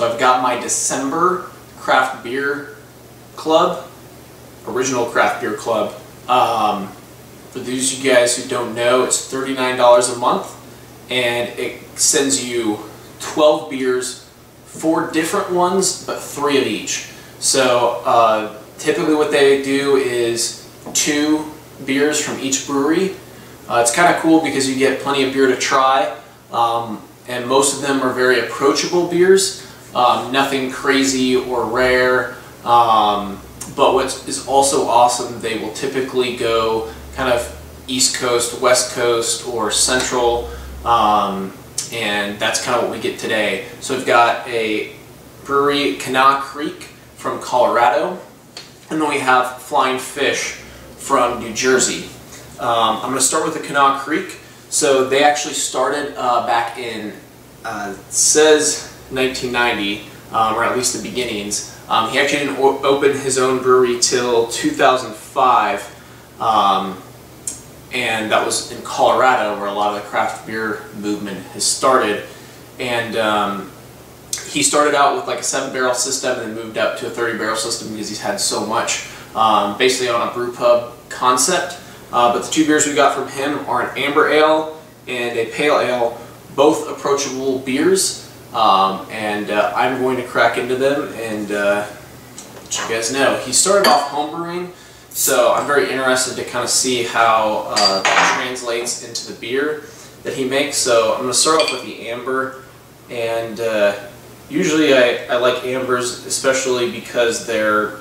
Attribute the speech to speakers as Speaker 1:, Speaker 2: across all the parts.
Speaker 1: So I've got my December craft beer club, original craft beer club. For those of you guys who don't know, it's $39 a month, and it sends you 12 beers, 4 different ones, but 3 of each. So typically what they do is 2 beers from each brewery. It's kind of cool because you get plenty of beer to try, and most of them are very approachable beers, nothing crazy or rare. But what is also awesome, they will typically go kind of East Coast, West Coast, or Central, and that's kind of what we get today. So we've got a brewery, Kanawha Creek from Colorado, and then we have Flying Fish from New Jersey. I'm going to start with the Kanawha Creek. So they actually started back in, it says 1990, or at least the beginnings. He actually didn't open his own brewery till 2005, and that was in Colorado, where a lot of the craft beer movement has started. And he started out with like a 7-barrel system and then moved up to a 30-barrel system because he's had so much, basically on a brew pub concept. But the 2 beers we got from him are an amber ale and a pale ale, both approachable beers. I'm going to crack into them and let you guys know. He started off homebrewing, so I'm very interested to kind of see how that translates into the beer that he makes. So I'm going to start off with the amber, and usually I like ambers, especially because they're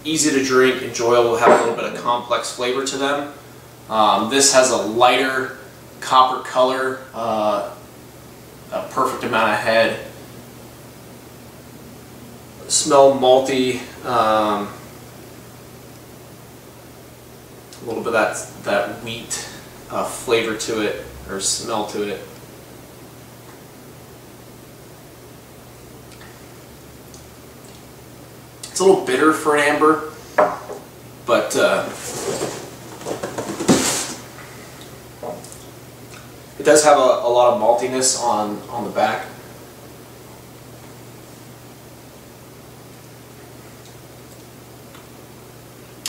Speaker 1: easy to drink, enjoyable, have a little bit of complex flavor to them. This has a lighter copper color, a perfect amount of head. Smell malty, a little bit of that wheat flavor to it, or smell to it. It's a little bitter for an amber, but it does have a lot of maltiness on the back.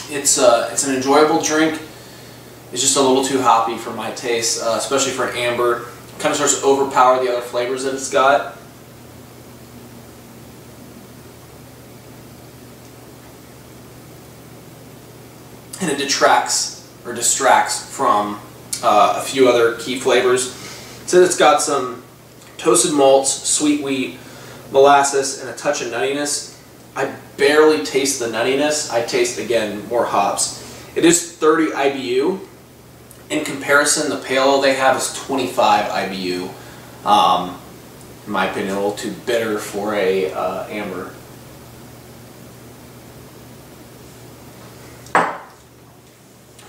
Speaker 1: It's an enjoyable drink. It's just a little too hoppy for my taste, especially for an amber. It kind of starts to overpower the other flavors that it's got. And it detracts or distracts from a few other key flavors. So it's got some toasted malts, sweet wheat, molasses, and a touch of nuttiness. I barely taste the nuttiness. I taste, again, more hops. It is 30 IBU. In comparison, the pale ale they have is 25 IBU. In my opinion, a little too bitter for a amber.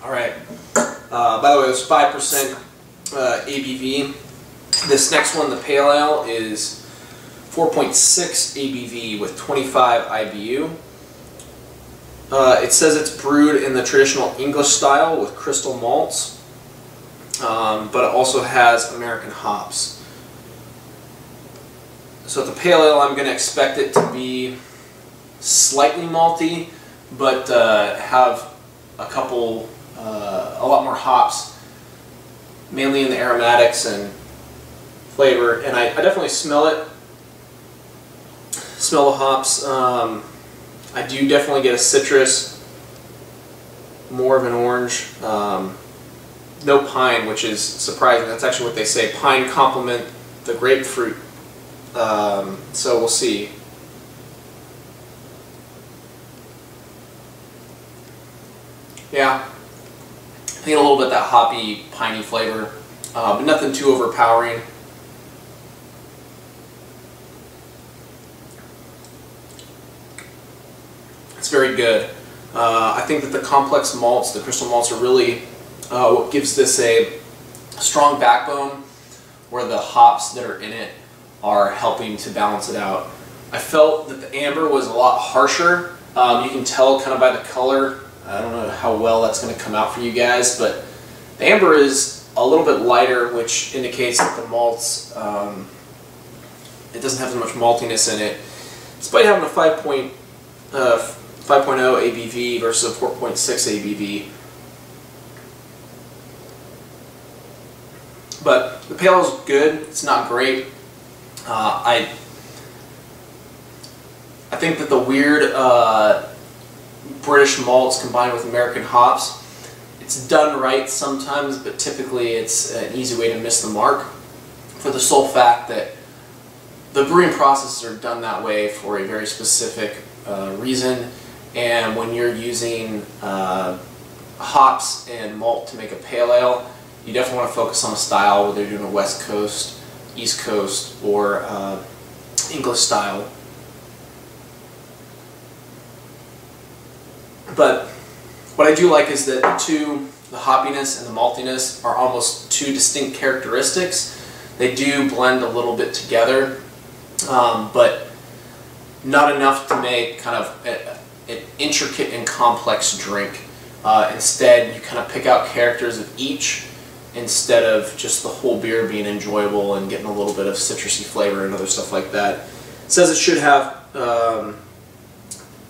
Speaker 1: Alright, by the way, it was 5% ABV. This next one, the pale ale, is 4.6 ABV with 25 IBU. It says it's brewed in the traditional English style with crystal malts, but it also has American hops. So the pale ale, I'm going to expect it to be slightly malty, but have a lot more hops, mainly in the aromatics and flavor. And I definitely smell it. Smell the hops. I do definitely get a citrus, more of an orange. No pine, which is surprising. That's actually what they say. Pine complement the grapefruit. So we'll see. Yeah, I think a little bit that hoppy, piney flavor, but nothing too overpowering. It's very good. I think that the complex malts, the crystal malts, are really what gives this a strong backbone, where the hops that are in it are helping to balance it out. I felt that the amber was a lot harsher. You can tell kind of by the color. I don't know how well that's going to come out for you guys, but the amber is a little bit lighter, which indicates that the malts It doesn't have as much maltiness in it, despite having a 5.0 ABV versus a 4.6 ABV. But the pale ale is good. It's not great. I think that the weird British malts combined with American hops, it's done right sometimes, but typically it's an easy way to miss the mark, for the sole fact that the brewing processes are done that way for a very specific reason, and when you're using hops and malt to make a pale ale, you definitely want to focus on a style, whether you're doing a West Coast, East Coast, or English style. But what I do like is that the hoppiness and the maltiness are almost two distinct characteristics. They do blend a little bit together, but not enough to make kind of an intricate and complex drink. Instead, you kind of pick out characters of each, instead of just the whole beer being enjoyable and getting a little bit of citrusy flavor and other stuff like that. It says it should have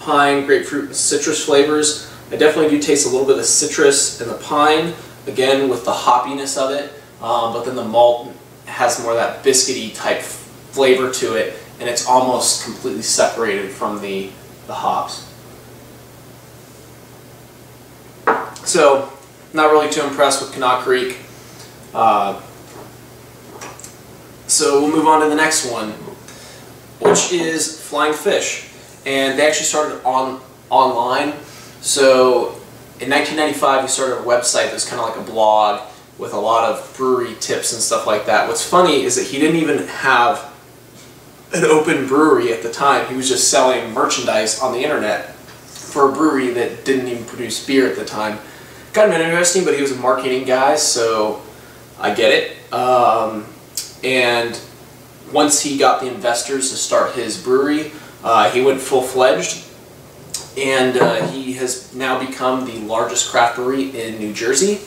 Speaker 1: pine, grapefruit, and citrus flavors. I definitely do taste a little bit of citrus in the pine, again with the hoppiness of it, but then the malt has more of that biscuity type flavor to it, and it's almost completely separated from the hops. So, not really too impressed with Knob Creek. So we'll move on to the next one, which is Flying Fish. And they actually started online. So in 1995, we started a website that's kind of like a blog with a lot of brewery tips and stuff like that. What's funny is that he didn't even have an open brewery at the time. He was just selling merchandise on the internet for a brewery that didn't even produce beer at the time. Kind of interesting, but he was a marketing guy, so I get it. And once he got the investors to start his brewery, he went full-fledged, and he has now become the largest craft brewery in New Jersey.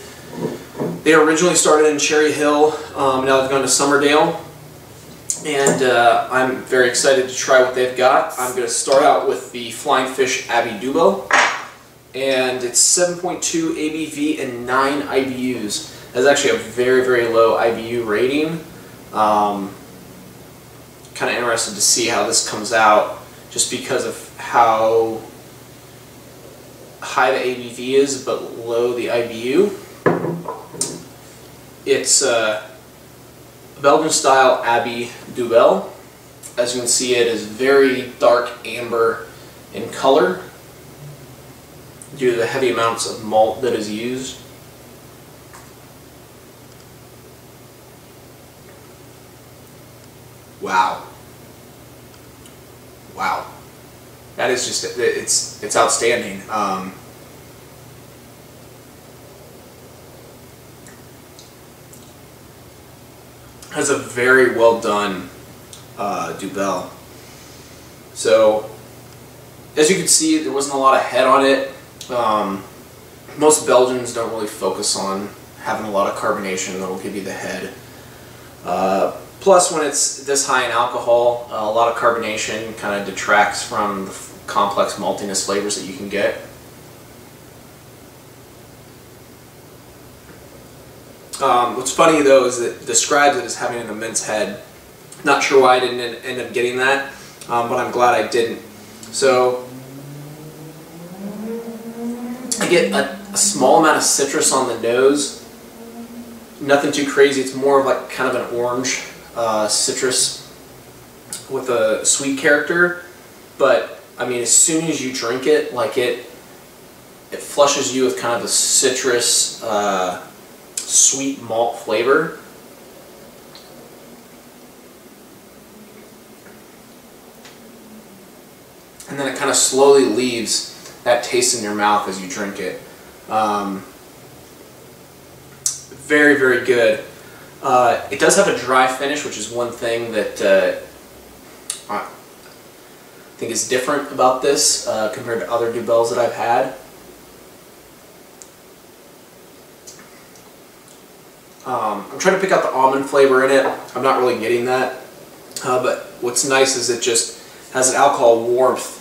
Speaker 1: They originally started in Cherry Hill, now they've gone to Summerdale, and I'm very excited to try what they've got. I'm going to start out with the Flying Fish Abbey Dubo, and it's 7.2 ABV and 9 IBUs. That's actually a very, very low IBU rating. Kind of interested to see how this comes out, just because of how high the ABV is but low the IBU. It's a Belgian style Abbey Duvel. As you can see, it is very dark amber in color due to the heavy amounts of malt that is used. Wow. Wow. That is just, it's outstanding. Has a very well done Duvel. So, as you can see, there wasn't a lot of head on it. Most Belgians don't really focus on having a lot of carbonation that will give you the head. Plus, when it's this high in alcohol, a lot of carbonation kind of detracts from the complex maltiness flavors that you can get. What's funny though is that it describes it as having an immense head. Not sure why I didn't end up getting that, but I'm glad I didn't. So I get a small amount of citrus on the nose. Nothing too crazy. It's more of like kind of an orange citrus with a sweet character. But I mean, as soon as you drink it, like it flushes you with kind of a citrus, sweet malt flavor. And then it kind of slowly leaves that taste in your mouth as you drink it. Very, very good. It does have a dry finish, which is one thing that I think is different about this compared to other Duvels that I've had. I'm trying to pick out the almond flavor in it. I'm not really getting that, but what's nice is it just has an alcohol warmth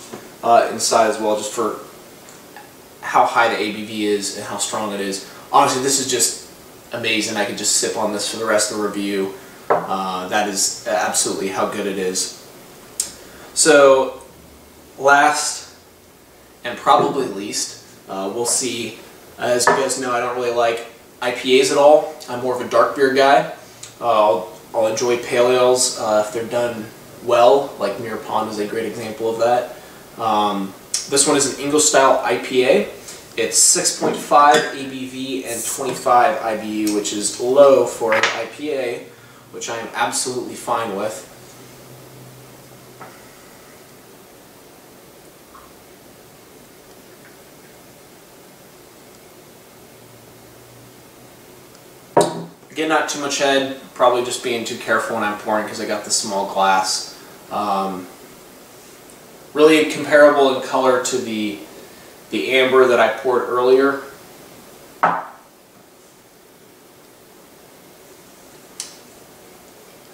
Speaker 1: inside as well, just for how high the ABV is and how strong it is. Honestly, this is just amazing. I could just sip on this for the rest of the review. That is absolutely how good it is. So last and probably least, we'll see. As you guys know, I don't really like IPAs at all. I'm more of a dark beer guy. I'll enjoy pale ales if they're done well, like Mirror Pond is a great example of that. This one is an English style IPA. It's 6.5 ABV and 25 IBU, which is low for an IPA, which I am absolutely fine with. Again, not too much head, probably just being too careful when I'm pouring because I got the small glass. Really comparable in color to the amber that I poured earlier.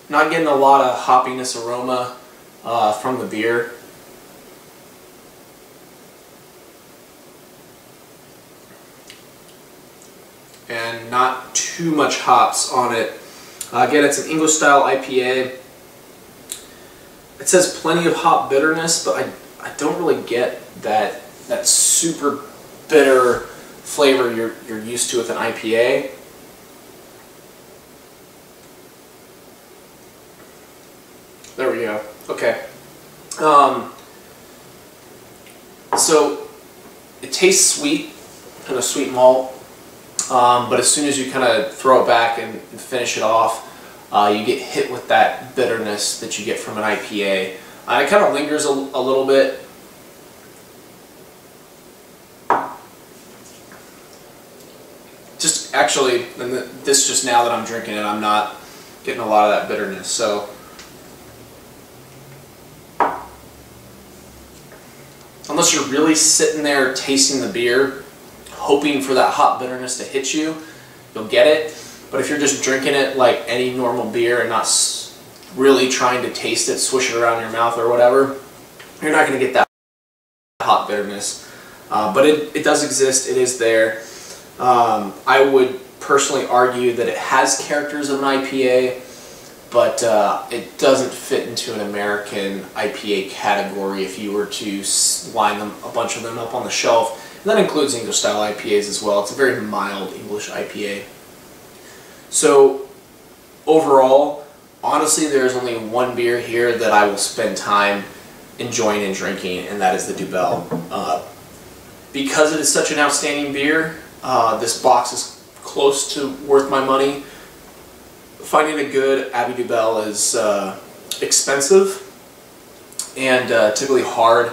Speaker 1: Not getting a lot of hoppiness aroma from the beer. And not too much hops on it. Again, it's an English style IPA. It says plenty of hop bitterness, but I don't really get that super bitter flavor you're used to with an IPA. There we go. Okay. So it tastes sweet, kind of sweet malt. But as soon as you kind of throw it back and finish it off, you get hit with that bitterness that you get from an IPA. It kind of lingers a little bit. Just actually, and this just now that I'm drinking it, I'm not getting a lot of that bitterness. So unless you're really sitting there tasting the beer, hoping for that hop bitterness to hit you, you'll get it. But if you're just drinking it like any normal beer and not really trying to taste it, swish it around your mouth or whatever, you're not going to get that hop bitterness. But it does exist. It is there. I would personally argue that it has characters of an IPA, but it doesn't fit into an American IPA category if you were to line a bunch of them up on the shelf. And that includes English style IPAs as well. It's a very mild English IPA. So overall, honestly, there's only one beer here that I will spend time enjoying and drinking, and that is the Dubell. Because it is such an outstanding beer, this box is close to worth my money. Finding a good Abbey Dubell is expensive and typically hard,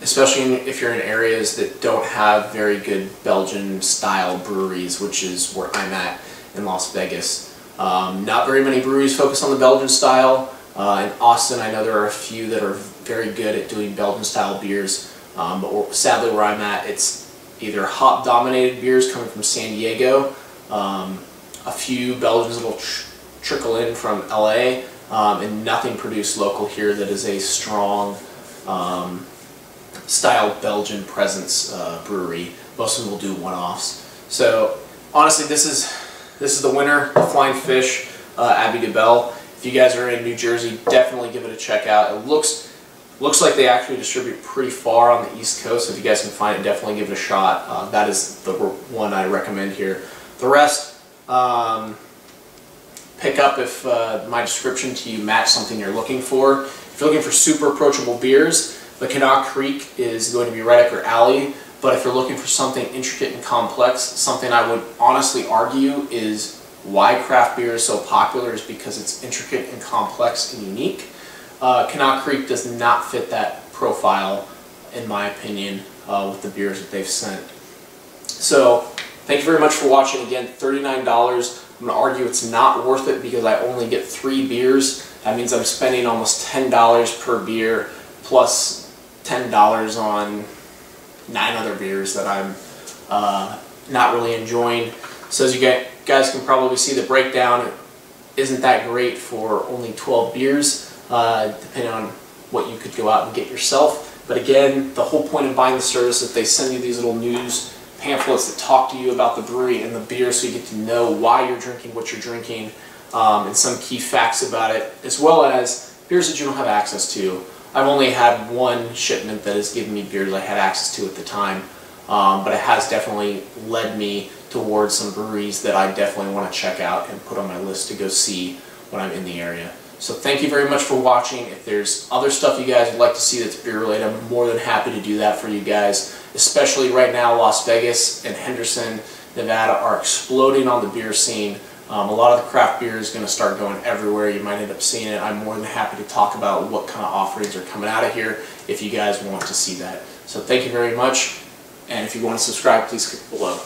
Speaker 1: especially if you're in areas that don't have very good Belgian style breweries, which is where I'm at in Las Vegas. Not very many breweries focus on the Belgian style. In Austin, I know there are a few that are very good at doing Belgian style beers, but sadly where I'm at, it's either hop dominated beers coming from San Diego, a few Belgians that will trickle in from LA, and nothing produced local here that is a strong style Belgian presence brewery. Most of them will do one-offs. So honestly, this is the winner, the Flying Fish Abbey Dubell. If you guys are in New Jersey, definitely give it a check out. It looks like they actually distribute pretty far on the East Coast, so if you guys can find it, definitely give it a shot. That is the one I recommend here. The rest, pick up if my description to you match something you're looking for. If you're looking for super approachable beers, the Canal Creek is going to be right up your alley. But if you're looking for something intricate and complex, something I would honestly argue is why craft beer is so popular is because it's intricate and complex and unique. Canal Creek does not fit that profile, in my opinion, with the beers that they've sent. So, thank you very much for watching. Again, $39. I'm going to argue it's not worth it because I only get 3 beers. That means I'm spending almost $10 per beer plus $10 on 9 other beers that I'm not really enjoying. So as you guys can probably see, the breakdown isn't that great for only 12 beers. depending on what you could go out and get yourself. But again, the whole point of buying the service is that they send you these little news pamphlets that talk to you about the brewery and the beer, so you get to know why you're drinking what you're drinking, and some key facts about it, as well as beers that you don't have access to. I've only had one shipment that has given me beers I had access to at the time, but it has definitely led me towards some breweries that I definitely want to check out and put on my list to go see when I'm in the area. So thank you very much for watching. If there's other stuff you guys would like to see that's beer related, I'm more than happy to do that for you guys. Especially right now, Las Vegas and Henderson, Nevada are exploding on the beer scene. A lot of the craft beer is going to start going everywhere. You might end up seeing it. I'm more than happy to talk about what kind of offerings are coming out of here if you guys want to see that. So thank you very much, and if you want to subscribe, please click below.